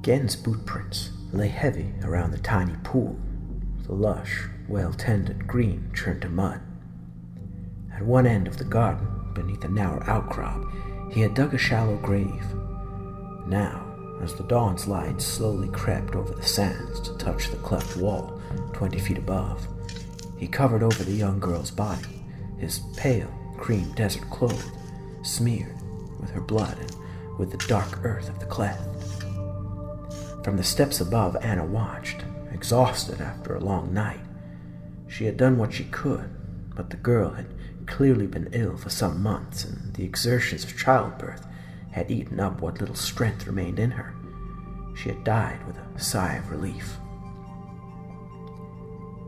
Gen's boot prints lay heavy around the tiny pool, the lush, well-tended green turned to mud. At one end of the garden, beneath a narrow outcrop, he had dug a shallow grave. Now, as the dawn's light slowly crept over the sands to touch the cleft wall 20 feet above, he covered over the young girl's body, his pale, cream desert clothes smeared with her blood and with the dark earth of the cleft. From the steps above, Anna watched, exhausted after a long night. She had done what she could, but the girl had clearly been ill for some months, and the exertions of childbirth had eaten up what little strength remained in her. She had died with a sigh of relief.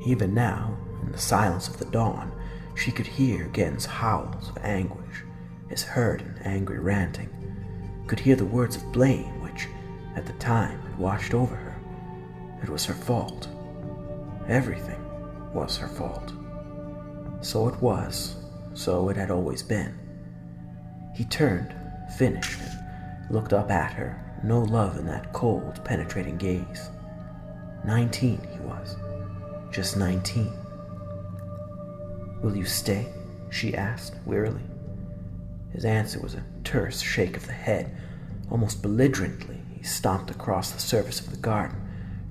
Even now, in the silence of the dawn, she could hear Gen's howls of anguish, his hurt and angry ranting, could hear the words of blame which, at the time, had washed over her. It was her fault. Everything was her fault. So it was, so it had always been. He turned, finished, and looked up at her, no love in that cold, penetrating gaze. 19 he was, just 19. "Will you stay?" she asked, wearily. His answer was a terse shake of the head. Almost belligerently, he stomped across the surface of the garden,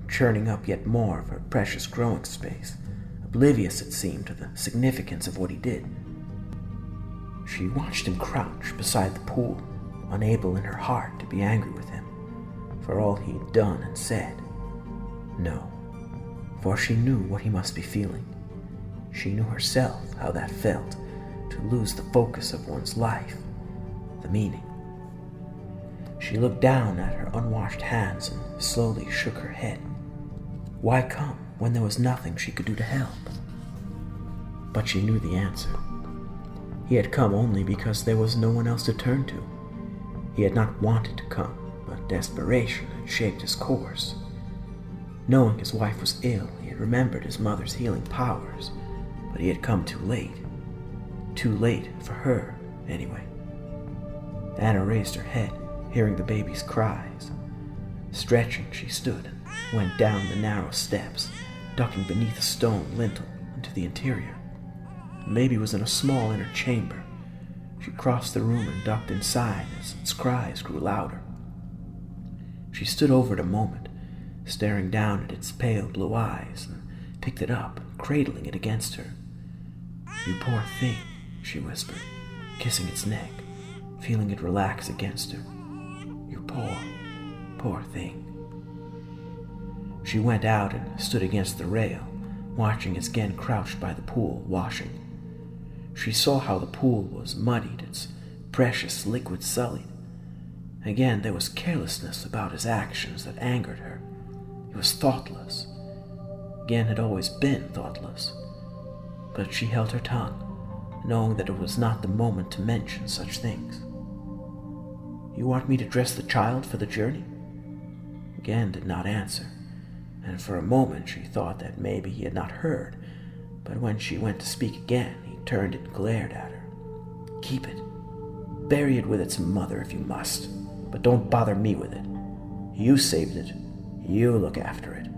churning up yet more of her precious growing space, oblivious, it seemed, to the significance of what he did. She watched him crouch beside the pool, unable in her heart to be angry with him for all he had done and said. No, for she knew what he must be feeling. She knew herself how that felt, to lose the focus of one's life, the meaning. She looked down at her unwashed hands and slowly shook her head. Why come when there was nothing she could do to help? But she knew the answer. He had come only because there was no one else to turn to. He had not wanted to come, but desperation had shaped his course. Knowing his wife was ill, he had remembered his mother's healing powers, but he had come too late. Too late for her, anyway. Anna raised her head, hearing the baby's cries. Stretching, she stood and went down the narrow steps, ducking beneath a stone lintel into the interior. The baby was in a small inner chamber. She crossed the room and ducked inside as its cries grew louder. She stood over it a moment, staring down at its pale blue eyes, and picked it up, cradling it against her. "You poor thing," she whispered, kissing its neck, feeling it relax against her. "You poor, poor thing." She went out and stood against the rail, watching as Gen crouched by the pool, washing. She saw how the pool was muddied, its precious liquid sullied. Again, there was carelessness about his actions that angered her. He was thoughtless. Gen had always been thoughtless. But she held her tongue, knowing that it was not the moment to mention such things. "You want me to dress the child for the journey?" Gen did not answer, and for a moment she thought that maybe he had not heard, but when she went to speak again, he turned and glared at her. "Keep it. Bury it with its mother if you must, but don't bother me with it. You saved it. You look after it."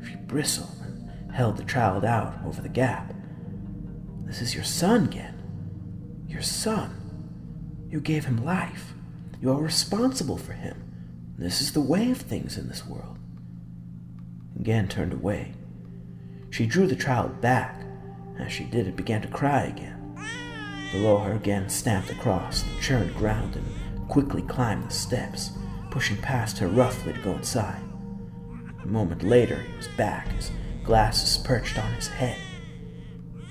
She bristled and held the child out over the gap. "This is your son, Gen. Your son. You gave him life. You are responsible for him. This is the way of things in this world." Gen turned away. She drew the child back. As she did, it began to cry again. Below her, Gen stamped across the churned ground and quickly climbed the steps, pushing past her roughly to go inside. A moment later, he was back, his glasses perched on his head.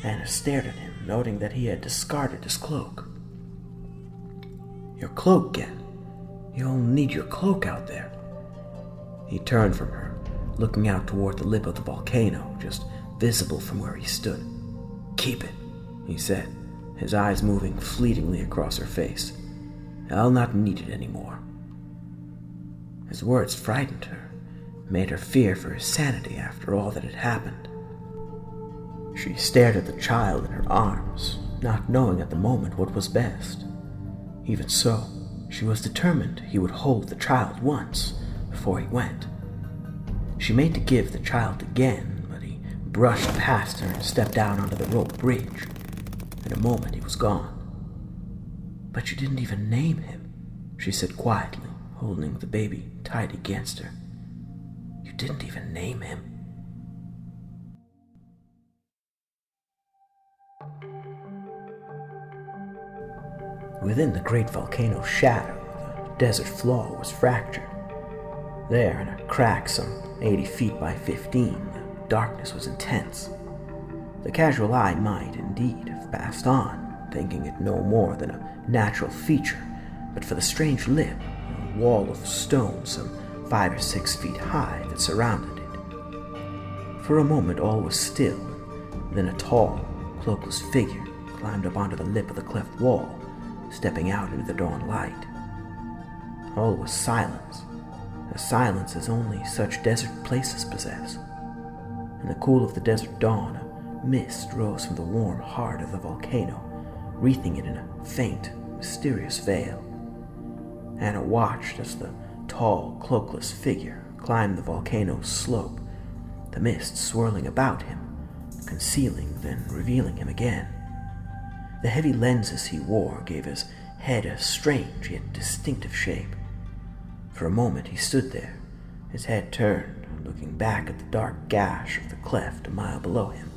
Anna stared at him, noting that he had discarded his cloak. "Your cloak, Gen. You'll need your cloak out there." He turned from her, looking out toward the lip of the volcano, just visible from where he stood. "Keep it," he said, his eyes moving fleetingly across her face. "I'll not need it anymore." His words frightened her, made her fear for his sanity after all that had happened. She stared at the child in her arms, not knowing at the moment what was best. Even so, she was determined he would hold the child once, before he went. She made to give the child again, but he brushed past her and stepped out onto the rope bridge. In a moment, he was gone. "But you didn't even name him," she said quietly, holding the baby tight against her. "You didn't even name him." Within the great volcano's shadow, the desert floor was fractured. There, in a crack some 80 feet by 15, the darkness was intense. The casual eye might, indeed, have passed on, thinking it no more than a natural feature, but for the strange lip, a wall of stone some 5 or 6 feet high that surrounded it. For a moment all was still, then a tall, cloakless figure climbed up onto the lip of the cleft wall, stepping out into the dawn light. All was silence, as silence as only such desert places possess. In the cool of the desert dawn, a mist rose from the warm heart of the volcano, wreathing it in a faint, mysterious veil. Anna watched as the tall, cloakless figure climbed the volcano's slope, the mist swirling about him, concealing, then revealing him again. The heavy lenses he wore gave his head a strange yet distinctive shape. For a moment he stood there, his head turned, looking back at the dark gash of the cleft a mile below him,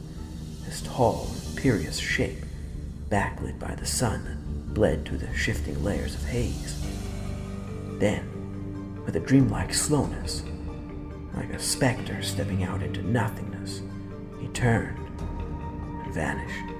his tall, imperious shape, backlit by the sun that bled through the shifting layers of haze. Then, with a dreamlike slowness, like a specter stepping out into nothingness, he turned and vanished.